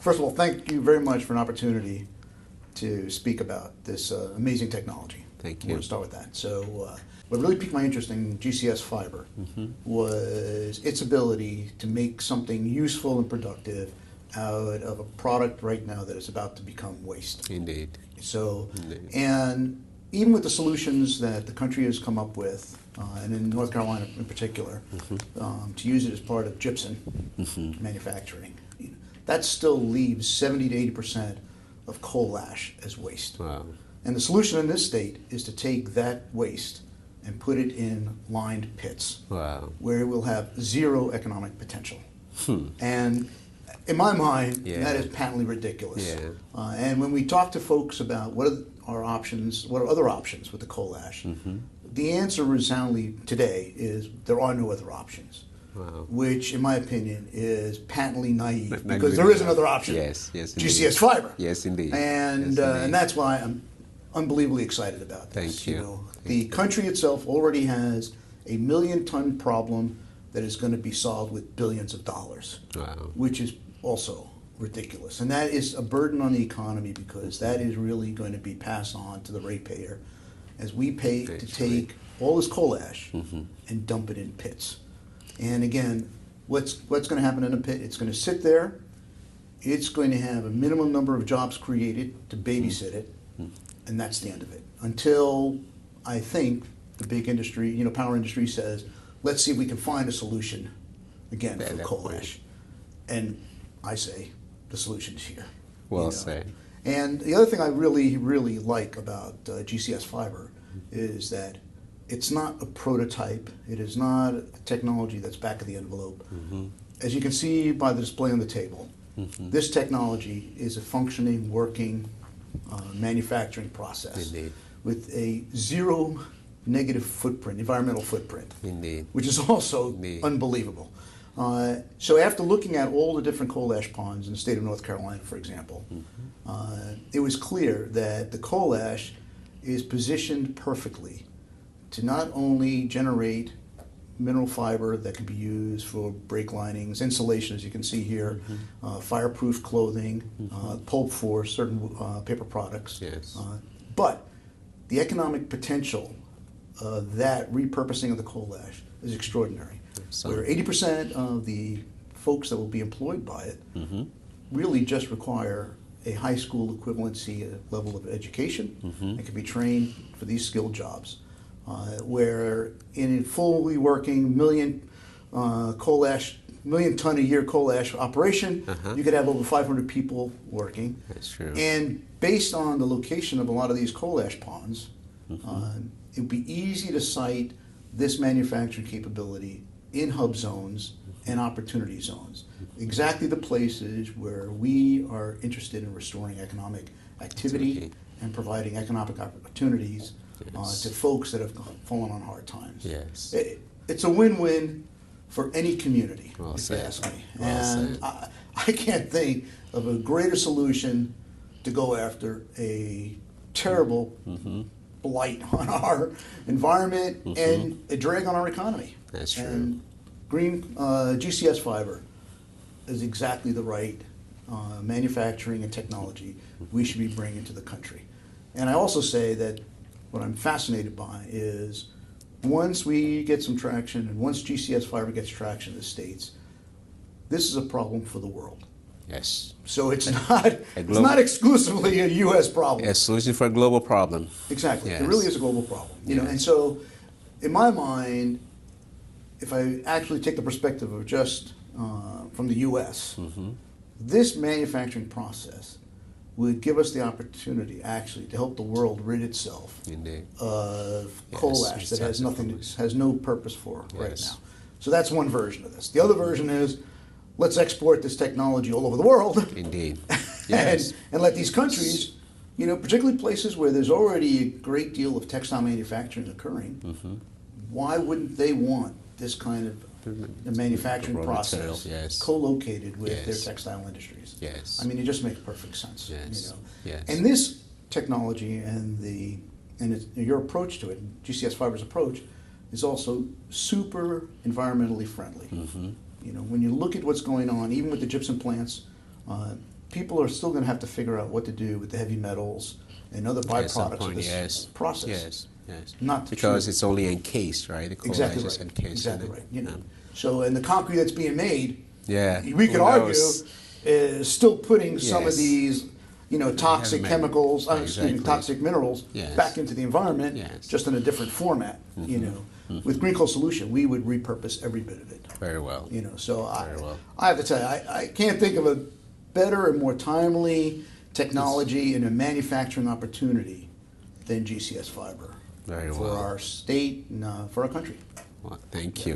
First of all, thank you very much for an opportunity to speak about this amazing technology. Thank I you. want to start with that. So what really piqued my interest in GCS fiber was its ability to make something useful and productive out of a product right now that is about to become waste. Indeed. So, Indeed. and even with the solutions that the country has come up with, and in North Carolina in particular, to use it as part of gypsum manufacturing, that still leaves 70 to 80% of coal ash as waste. Wow. And the solution in this state is to take that waste and put it in lined pits, Wow. where it will have zero economic potential. And in my mind, that is patently ridiculous. Yeah. And when we talk to folks about what are our options, what are other options with the coal ash, the answer resoundingly today is there are no other options. Wow. Which, in my opinion, is patently naive because there is another option. Yes, yes, indeed. GCS fiber. Yes, indeed. And Yes, indeed. and that's why I'm unbelievably excited about this. Thank you. The country itself already has a 1 million ton problem that is going to be solved with billions of dollars, Wow. which is also ridiculous. And that is a burden on the economy because that is really going to be passed on to the ratepayer as we pay to take all this coal ash and dump it in pits. And again, what's going to happen in a pit? It's going to sit there. It's going to have a minimum number of jobs created to babysit it, and that's the end of it. Until I think the big industry, power industry says, let's see if we can find a solution again for coal ash. And I say the solution is here. Well said. And the other thing I really, really like about GCS fiber is that it's not a prototype. It is not a technology that's back of the envelope. As you can see by the display on the table, this technology is a functioning, working manufacturing process with a zero negative footprint, environmental footprint, which is also unbelievable. So after looking at all the different coal ash ponds in the state of North Carolina, for example, it was clear that the coal ash is positioned perfectly to not only generate mineral fiber that can be used for brake linings, insulation, as you can see here, fireproof clothing, pulp for certain paper products. But the economic potential of that repurposing of the coal ash is extraordinary. Where 80% of the folks that will be employed by it really just require a high school equivalency level of education and can be trained for these skilled jobs. Where in a fully working million ton a year coal ash operation, you could have over 500 people working. That's true. And based on the location of a lot of these coal ash ponds, it would be easy to site this manufacturing capability in hub zones and opportunity zones. Exactly the places where we are interested in restoring economic activity and providing economic opportunities to folks that have fallen on hard times. It's a win-win for any community, if you ask me. And I can't think of a greater solution to go after a terrible blight on our environment and a drag on our economy. That's true. And green GCS fiber is exactly the right manufacturing and technology we should be bringing to the country. And I also say that what I'm fascinated by is once we get some traction and once GCS fiber gets traction in the States, this is a problem for the world. Yes. So it's not exclusively a U.S. problem. A solution for a global problem. Exactly. Yes. It really is a global problem. And so in my mind, if I actually take the perspective of just from the U.S., this manufacturing process would give us the opportunity actually to help the world rid itself of coal ash that has no purpose for right now. So that's one version of this. The other version is let's export this technology all over the world. Indeed. and let these countries, particularly places where there's already a great deal of textile manufacturing occurring, why wouldn't they want this kind of the manufacturing process co-located with their textile industries? I mean, it just makes perfect sense. And this technology and your approach to it, GCS Fiber's approach, is also super environmentally friendly. When you look at what's going on, even with the gypsum plants, people are still going to have to figure out what to do with the heavy metals and other At some byproducts of point, this yes. process. Yes. Not to because treat- it's only encased, right? The coal Exactly ash is right. encased. Exactly in it. right. You know. So, and the concrete that's being made, Yeah. we could Who argue, knows? is still putting some of Yes. these, toxic Heavy metal. chemicals, Exactly. toxic minerals Yes. back into the environment, Yes. just in a different format. With Green Coal Solution, we would repurpose every bit of it. Very well. So Very well. I have to tell you, I can't think of a better and more timely technology and a manufacturing opportunity than GCS fiber Very for well. our state and for our country. Well, thank you.